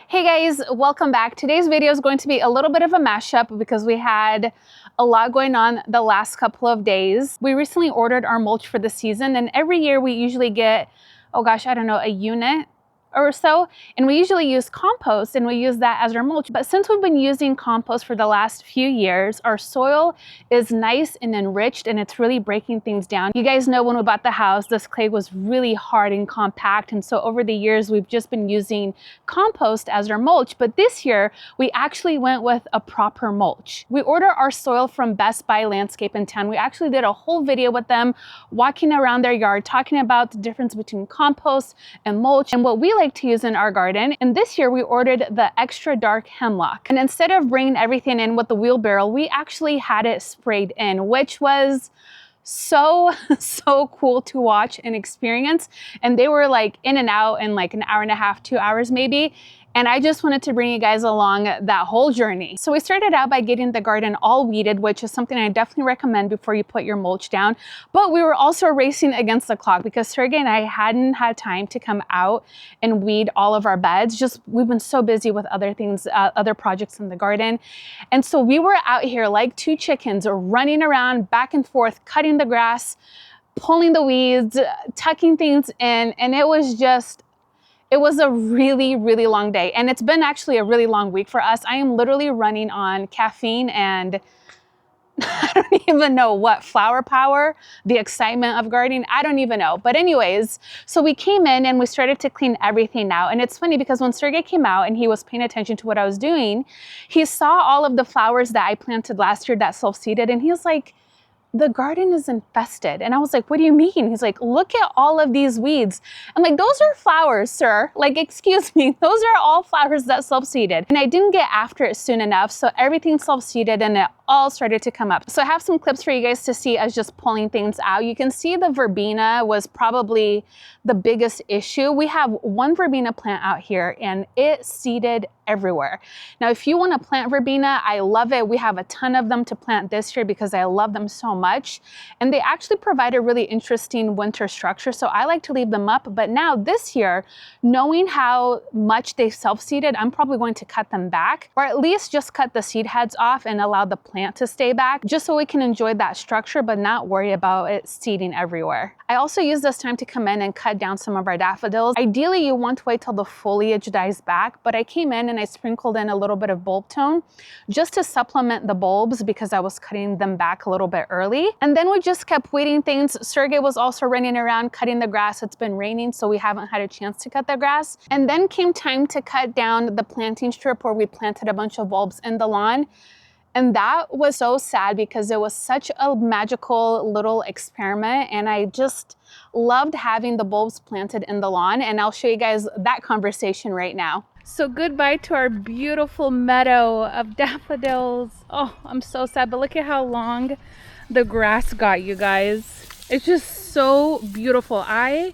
Hey guys, welcome back. Today's video is going to be a little bit of a mashup because we had a lot going on the last couple of days. We recently ordered our mulch for the season, and every year we usually get, oh gosh, I don't know, a unit or so, and we usually use compost and we use that as our mulch. But since we've been using compost for the last few years, our soil is nice and enriched and it's really breaking things down. You guys know when we bought the house, this clay was really hard and compact, and so over the years we've just been using compost as our mulch. But this year we actually went with a proper mulch. We ordered our soil from Best Buy Landscape in town. We actually did a whole video with them walking around their yard talking about the difference between compost and mulch and what we like to use in our garden. And this year we ordered the extra dark hemlock, and instead of bringing everything in with the wheelbarrow, we actually had it sprayed in, which was so cool to watch and experience. And they were like in and out in like an hour and a half, 2 hours maybe. And I just wanted to bring you guys along that whole journey. So we started out by getting the garden all weeded, which is something I definitely recommend before you put your mulch down. But we were also racing against the clock because Sergey and I hadn't had time to come out and weed all of our beds. Just we've been so busy with other things, other projects in the garden. And so we were out here like two chickens running around back and forth, cutting the grass, pulling the weeds, tucking things in. And it was a really long day, and it's been actually a really long week for us. I am literally running on caffeine and I don't even know what, flower power, the excitement of gardening, I don't even know. But anyways, so we came in and we started to clean everything out. And it's funny because when Sergey came out and he was paying attention to what I was doing, he saw all of the flowers that I planted last year that self-seeded, and he was like, the garden is infested. And I was like, what do you mean? He's like, look at all of these weeds. I'm like, those are flowers, sir. Like, excuse me, those are all flowers that self-seeded. And I didn't get after it soon enough, so everything self-seeded and it all started to come up. So I have some clips for you guys to see as just pulling things out. You can see the verbena was probably the biggest issue. We have one verbena plant out here and it seeded everywhere. Now, if you want to plant verbena, I love it. We have a ton of them to plant this year because I love them so much. And they actually provide a really interesting winter structure. So I like to leave them up. But now this year, knowing how much they self-seeded, I'm probably going to cut them back, or at least just cut the seed heads off and allow the plant to stay back, just so we can enjoy that structure but not worry about it seeding everywhere. I also use this time to come in and cut down some of our daffodils. Ideally, you want to wait till the foliage dies back, but I came in and I sprinkled in a little bit of bulb tone just to supplement the bulbs because I was cutting them back a little bit early. And then we just kept weeding things. Sergey was also running around cutting the grass. It's been raining, so we haven't had a chance to cut the grass. And then came time to cut down the planting strip where we planted a bunch of bulbs in the lawn. And that was so sad because it was such a magical little experiment, and I just loved having the bulbs planted in the lawn, and I'll show you guys that conversation right now. So goodbye to our beautiful meadow of daffodils. Oh, I'm so sad, but look at how long the grass got, you guys. It's just so beautiful. I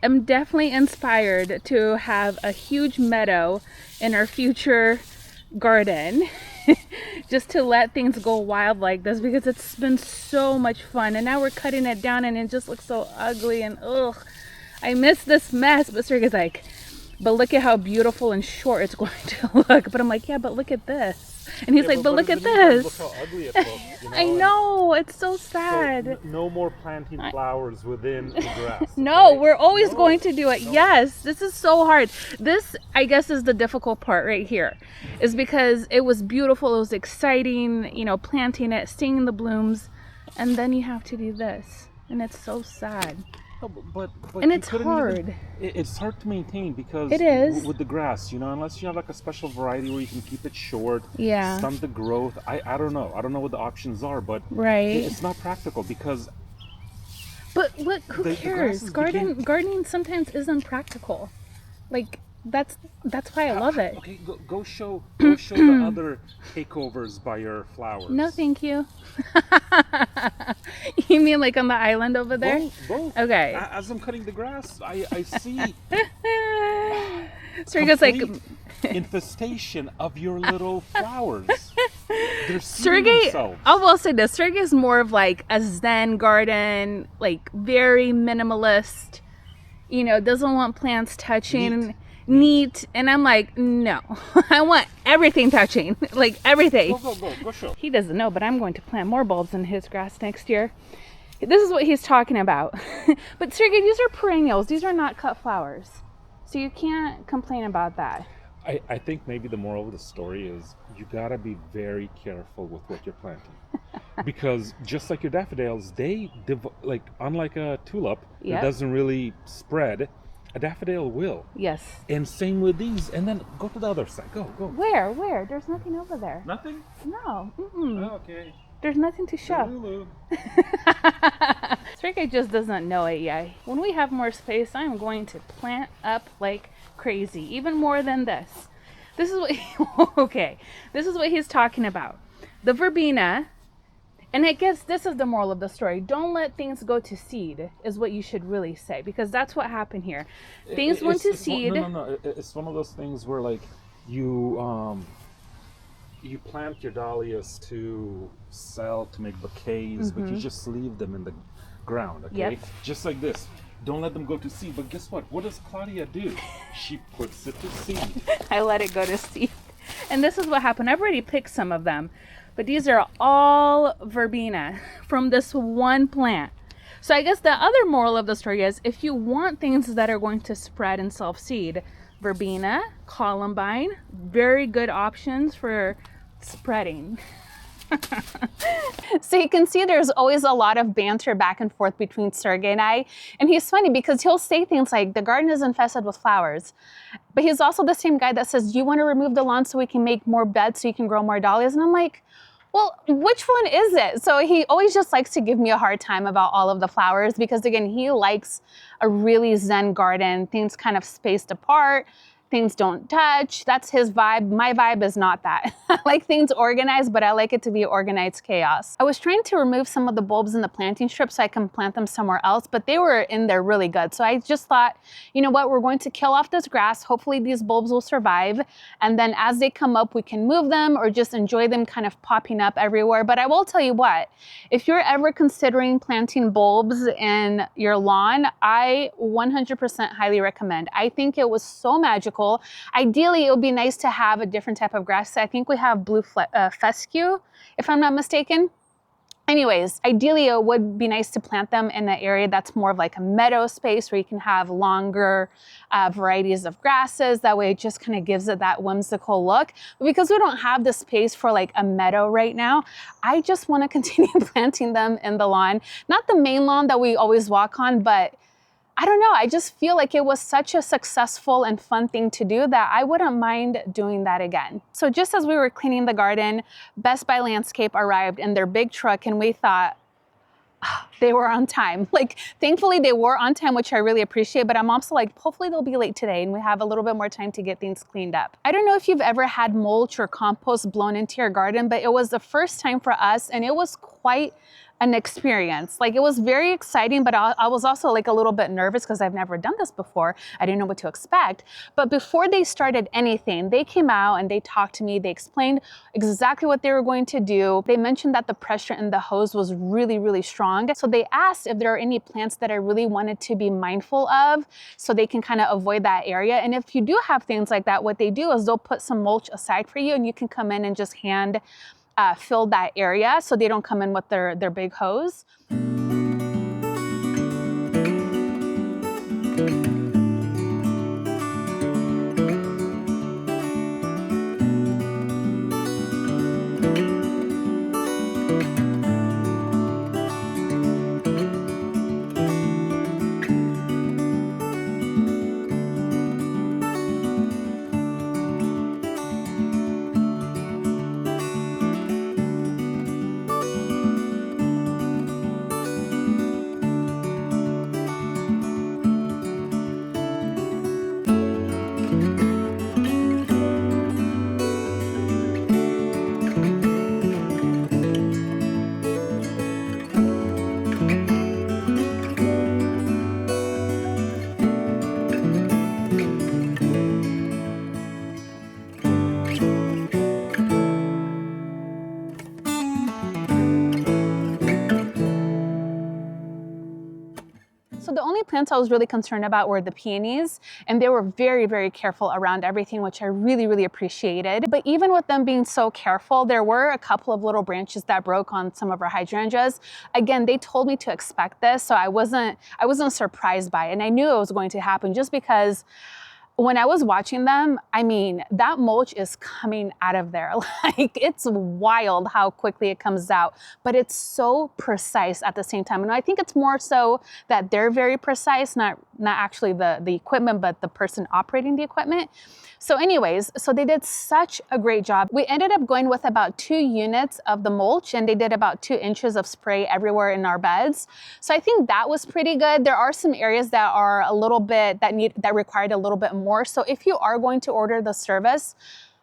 am definitely inspired to have a huge meadow in our future garden. Just to let things go wild like this because it's been so much fun, and now we're cutting it down and it just looks so ugly and ugh, I miss this mess. But Sergey's like, but look at how beautiful and short it's going to look. But I'm like, yeah, but look at this. And he's like, but look at this. Look how ugly it looks. You know? I know, it's so sad. So no more planting flowers within the grass. No, okay? we're always going to do it. No. Yes, this is so hard. This, I guess, is the difficult part right here, is because it was beautiful, it was exciting, you know, planting it, seeing the blooms, and then you have to do this, and it's so sad. No, but and it's hard. It's hard to maintain because it is with the grass, you know, unless you have like a special variety where you can keep it short, yeah, stunt the growth. I don't know what the options are, but right, it's not practical because. But look, who cares? Gardening sometimes isn't practical. Like that's why I love it. Okay, go show the other takeovers by your flowers. No, thank you. You mean like on the island over there? Both. Okay. As I'm cutting the grass, I see. Sergey's like infestation of your little flowers. They're Sergey, themselves. I will say this: Sergey is more of like a Zen garden, like very minimalist. You know, doesn't want plants touching. neat. And I'm like, no, I want everything touching, like everything. Go show. He doesn't know, but I'm going to plant more bulbs in his grass next year. This is what he's talking about. But Sergey, these are perennials. These are not cut flowers. So you can't complain about that. I think maybe the moral of the story is you gotta be very careful with what you're planting. Because just like your daffodils, they, like, unlike a tulip Yep. that doesn't really spread, a daffodil will. Yes. And same with these. And then go to the other side. Go. Where? There's nothing over there. Nothing? No. Mm-mm. Okay. There's nothing to show. Lulu. Sergey just doesn't know it yet. When we have more space, I'm going to plant up like crazy, even more than this. This is what this is what he's talking about. The verbena, and I guess this is the moral of the story. Don't let things go to seed is what you should really say, because that's what happened here. Things went to seed. No. It's one of those things where, like, you plant your dahlias to sell, to make bouquets, but you just leave them in the ground, okay? Yep. Just like this. Don't let them go to seed. But guess what? What does Claudia do? She puts it to seed. I let it go to seed. And this is what happened. I've already picked some of them, but these are all verbena from this one plant. So I guess the other moral of the story is, if you want things that are going to spread and self-seed, verbena, columbine, very good options for spreading. So you can see there's always a lot of banter back and forth between Sergey and I. And he's funny because he'll say things like, the garden is infested with flowers. But he's also the same guy that says, do you want to remove the lawn so we can make more beds so you can grow more dahlias? And I'm like, well, which one is it? So he always just likes to give me a hard time about all of the flowers because, again, he likes a really zen garden, things kind of spaced apart. Things don't touch. That's his vibe. My vibe is not that. I like things organized, but I like it to be organized chaos. I was trying to remove some of the bulbs in the planting strip so I can plant them somewhere else, but they were in there really good. So I just thought, you know what, we're going to kill off this grass. Hopefully these bulbs will survive. And then as they come up, we can move them or just enjoy them kind of popping up everywhere. But I will tell you what, if you're ever considering planting bulbs in your lawn, I 100% highly recommend. I think it was so magical. Ideally, it would be nice to have a different type of grass. I think we have blue fescue, if I'm not mistaken. Anyways, ideally, it would be nice to plant them in an area that's more of like a meadow space where you can have longer varieties of grasses. That way it just kind of gives it that whimsical look. But because we don't have the space for like a meadow right now, I just want to continue planting them in the lawn. Not the main lawn that we always walk on, but I don't know, I just feel like it was such a successful and fun thing to do that I wouldn't mind doing that again. So just as we were cleaning the garden, Best Buy Landscape arrived in their big truck and we thought, they were on time. Like, thankfully they were on time, which I really appreciate, but I'm also like, hopefully they'll be late today and we have a little bit more time to get things cleaned up. I don't know if you've ever had mulch or compost blown into your garden, but it was the first time for us and it was quite an experience. Like, it was very exciting, but I was also like a little bit nervous because I've never done this before. I didn't know what to expect. But before they started anything, they came out and they talked to me. They explained exactly what they were going to do. They mentioned that the pressure in the hose was really, really strong. So they asked if there are any plants that I really wanted to be mindful of so they can kind of avoid that area. And if you do have things like that, what they do is they'll put some mulch aside for you and you can come in and just hand fill that area so they don't come in with their big hose. plants I was really concerned about were the peonies, and they were very, very careful around everything, which I really, really appreciated. But even with them being so careful, there were a couple of little branches that broke on some of our hydrangeas. Again, they told me to expect this, so I wasn't surprised by it, and I knew it was going to happen just because when I was watching them, I mean, that mulch is coming out of there. Like, it's wild how quickly it comes out, but it's so precise at the same time. And I think it's more so that they're very precise, not actually the equipment, but the person operating the equipment. So anyways, so they did such a great job. We ended up going with about 2 units of the mulch, and they did about 2 inches of spray everywhere in our beds. So I think that was pretty good. There are some areas that are a little bit, that required a little bit more. So if you are going to order the service,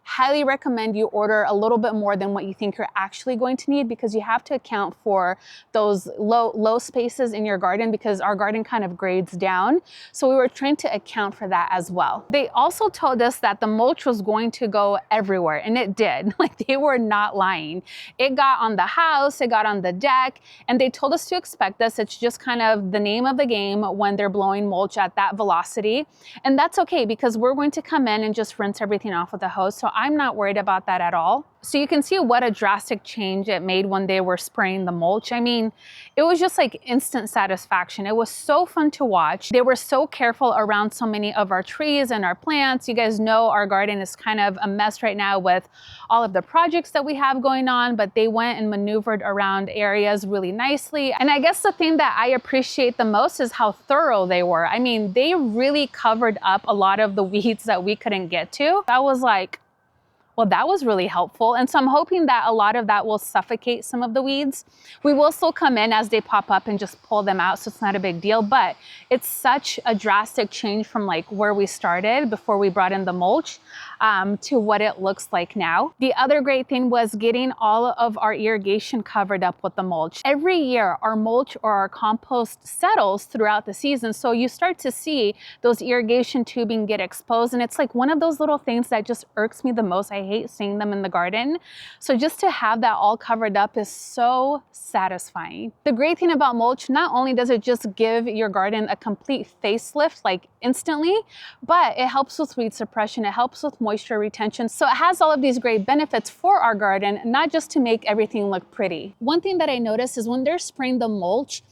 highly recommend you order a little bit more than what you think you're actually going to need, because you have to account for those low spaces in your garden, because our garden kind of grades down. So we were trying to account for that as well. They also told us that the mulch was going to go everywhere, and it did. Like, they were not lying. It got on the house, it got on the deck, and they told us to expect this. It's just kind of the name of the game when they're blowing mulch at that velocity. And that's okay, because we're going to come in and just rinse everything off with a hose. So I'm not worried about that at all. So you can see what a drastic change it made when they were spraying the mulch. I mean, it was just like instant satisfaction. It was so fun to watch. They were so careful around so many of our trees and our plants. You guys know our garden is kind of a mess right now with all of the projects that we have going on, but they went and maneuvered around areas really nicely. And I guess the thing that I appreciate the most is how thorough they were. I mean, they really covered up a lot of the weeds that we couldn't get to. I was like, well, that was really helpful. And so I'm hoping that a lot of that will suffocate some of the weeds. We will still come in as they pop up and just pull them out, so it's not a big deal, but it's such a drastic change from like where we started before we brought in the mulch to what it looks like now. The other great thing was getting all of our irrigation covered up with the mulch. Every year, our mulch or our compost settles throughout the season, so you start to see those irrigation tubing get exposed, and it's like one of those little things that just irks me the most. I hate seeing them in the garden. So just to have that all covered up is so satisfying. The great thing about mulch, not only does it just give your garden a complete facelift like instantly, but it helps with weed suppression, it helps with moisture retention. So it has all of these great benefits for our garden, not just to make everything look pretty. One thing that I noticed is when they're spraying the mulch,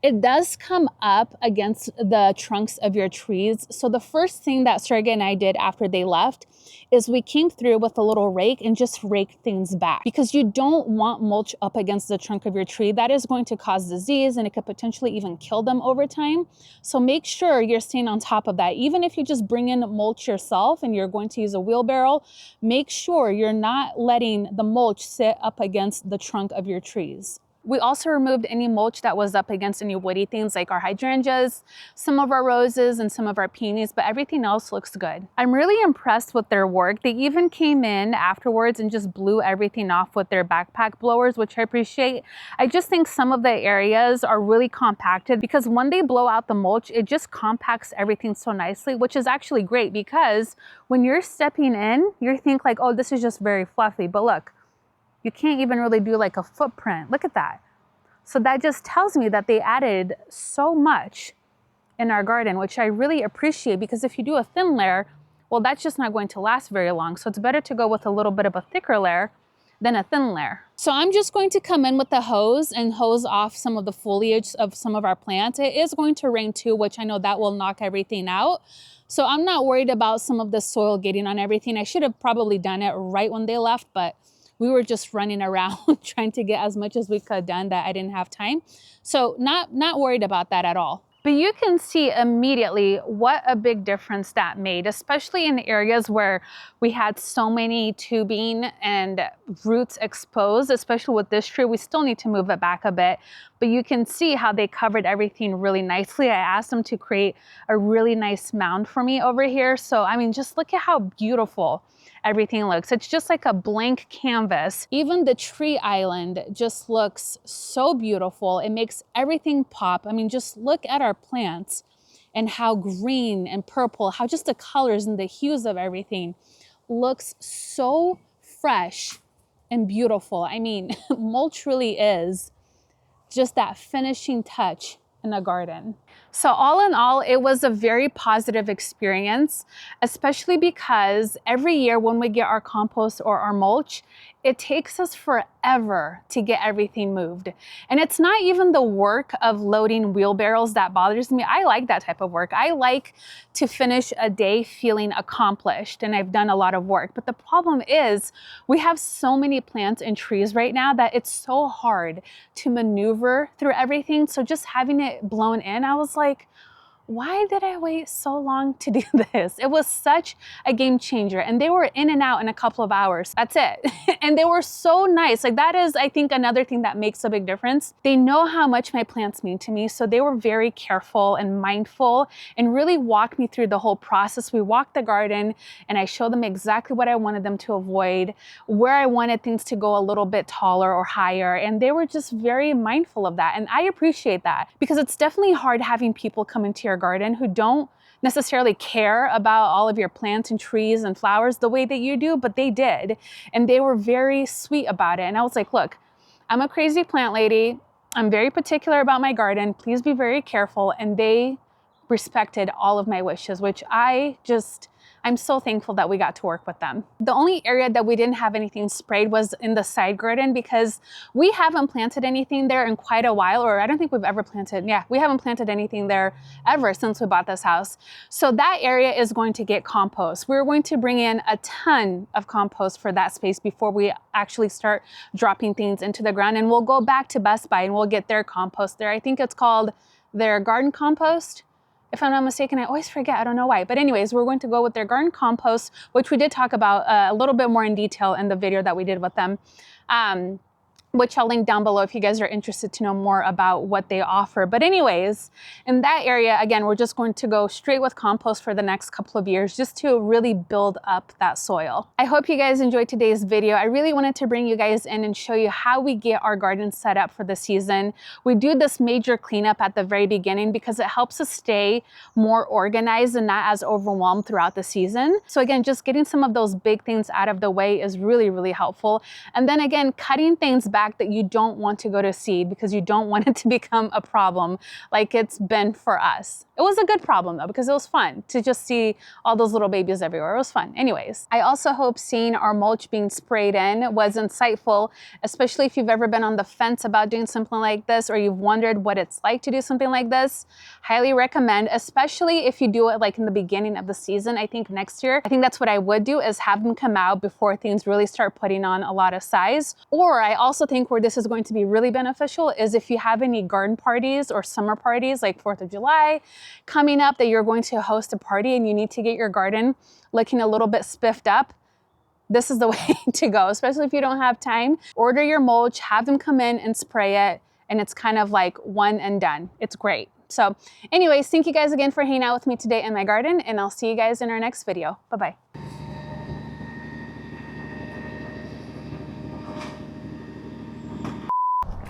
it does come up against the trunks of your trees. So the first thing that Sergey and I did after they left is we came through with a little rake and just raked things back, because you don't want mulch up against the trunk of your tree. That is going to cause disease, and it could potentially even kill them over time. So make sure you're staying on top of that. Even if you just bring in mulch yourself and you're going to use a wheelbarrow, make sure you're not letting the mulch sit up against the trunk of your trees. We also removed any mulch that was up against any woody things like our hydrangeas, some of our roses, and some of our peonies, but everything else looks good. I'm really impressed with their work. They even came in afterwards and just blew everything off with their backpack blowers, which I appreciate. I just think some of the areas are really compacted, because when they blow out the mulch, it just compacts everything so nicely, which is actually great, because when you're stepping in, you think like, oh, this is just very fluffy, but look, you can't even really do like a footprint. Look at that. So that just tells me that they added so much in our garden, which I really appreciate, because if you do a thin layer, well, that's just not going to last very long. So it's better to go with a little bit of a thicker layer than a thin layer. So I'm just going to come in with the hose and hose off some of the foliage of some of our plants. It is going to rain too, which I know that will knock everything out. So I'm not worried about some of the soil getting on everything. I should have probably done it right when they left, but we were just running around trying to get as much as we could done that I didn't have time. So not worried about that at all. But you can see immediately what a big difference that made, especially in areas where we had so many tubing and roots exposed, especially with this tree. We still need to move it back a bit, but you can see how they covered everything really nicely. I asked them to create a really nice mound for me over here. So, I mean, just look at how beautiful everything looks. It's just like a blank canvas. Even the tree island just looks so beautiful. It makes everything pop. I mean, just look at our plants and how green and purple, how just the colors and the hues of everything looks so fresh and beautiful. I mean, mulch really is just that finishing touch in a garden. So all in all, it was a very positive experience, especially because every year when we get our compost or our mulch, it takes us forever to get everything moved. And it's not even the work of loading wheelbarrows that bothers me. I like that type of work. I like to finish a day feeling accomplished, and I've done a lot of work. But the problem is we have so many plants and trees right now that it's so hard to maneuver through everything. So just having it blown in, I was like, why did I wait so long to do this? It was such a game changer, and they were in and out in a couple of hours. That's it. And they were so nice. Like, that is, I think, another thing that makes a big difference. They know how much my plants mean to me, so they were very careful and mindful and really walked me through the whole process. We walked the garden and I showed them exactly what I wanted them to avoid, where I wanted things to go a little bit taller or higher, and they were just very mindful of that. And I appreciate that, because it's definitely hard having people come into your garden who don't necessarily care about all of your plants and trees and flowers the way that you do, but they did. And they were very sweet about it. And I was like, look, I'm a crazy plant lady. I'm very particular about my garden. Please be very careful. And they respected all of my wishes, which I'm so thankful that we got to work with them. The only area that we didn't have anything sprayed was in the side garden, because we haven't planted anything there in quite a while, or I don't think we've ever planted. Yeah, we haven't planted anything there ever since we bought this house. So that area is going to get compost. We're going to bring in a ton of compost for that space before we actually start dropping things into the ground. And we'll go back to Best Buy and we'll get their compost there. I think it's called their garden compost, if I'm not mistaken. I always forget, I don't know why. But anyways, we're going to go with their garden compost, which we did talk about a little bit more in detail in the video that we did with them. Which I'll link down below if you guys are interested to know more about what they offer. But anyways, in that area, again, we're just going to go straight with compost for the next couple of years, just to really build up that soil. I hope you guys enjoyed today's video. I really wanted to bring you guys in and show you how we get our garden set up for the season. We do this major cleanup at the very beginning because it helps us stay more organized and not as overwhelmed throughout the season. So again, just getting some of those big things out of the way is really, really helpful. And then again, cutting things back that you don't want to go to seed because you don't want it to become a problem like it's been for us. It was a good problem though, because it was fun to just see all those little babies everywhere. It was fun. Anyways, I also hope seeing our mulch being sprayed in was insightful, especially if you've ever been on the fence about doing something like this, or you've wondered what it's like to do something like this. Highly recommend, especially if you do it like in the beginning of the season. I think next year, I think that's what I would do, is have them come out before things really start putting on a lot of size. Or I also think where this is going to be really beneficial is if you have any garden parties or summer parties like 4th of July coming up, that you're going to host a party and you need to get your garden looking a little bit spiffed up. This is the way to go, especially if you don't have time. Order your mulch, have them come in and spray it, and it's kind of like one and done. It's great. So anyways, thank you guys again for hanging out with me today in my garden, and I'll see you guys in our next video. Bye-bye.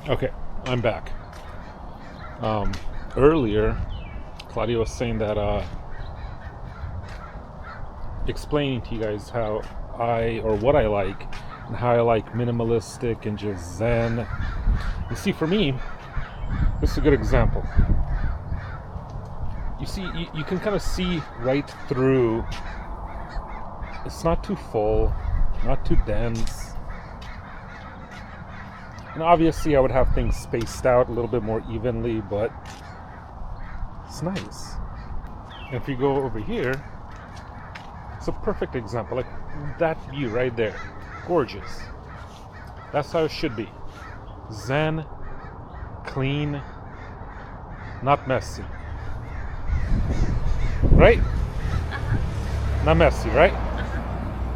Okay, I'm back. Earlier, Claudia was saying that, explaining to you guys how what I like, and how I like minimalistic and just zen. You see, for me, this is a good example. You see, you can kind of see right through. It's not too full, not too dense. And obviously I would have things spaced out a little bit more evenly, but it's nice. And if you go over here, it's a perfect example. Like that view right there. Gorgeous. That's how it should be. Zen, clean, not messy. Right? Not messy, right?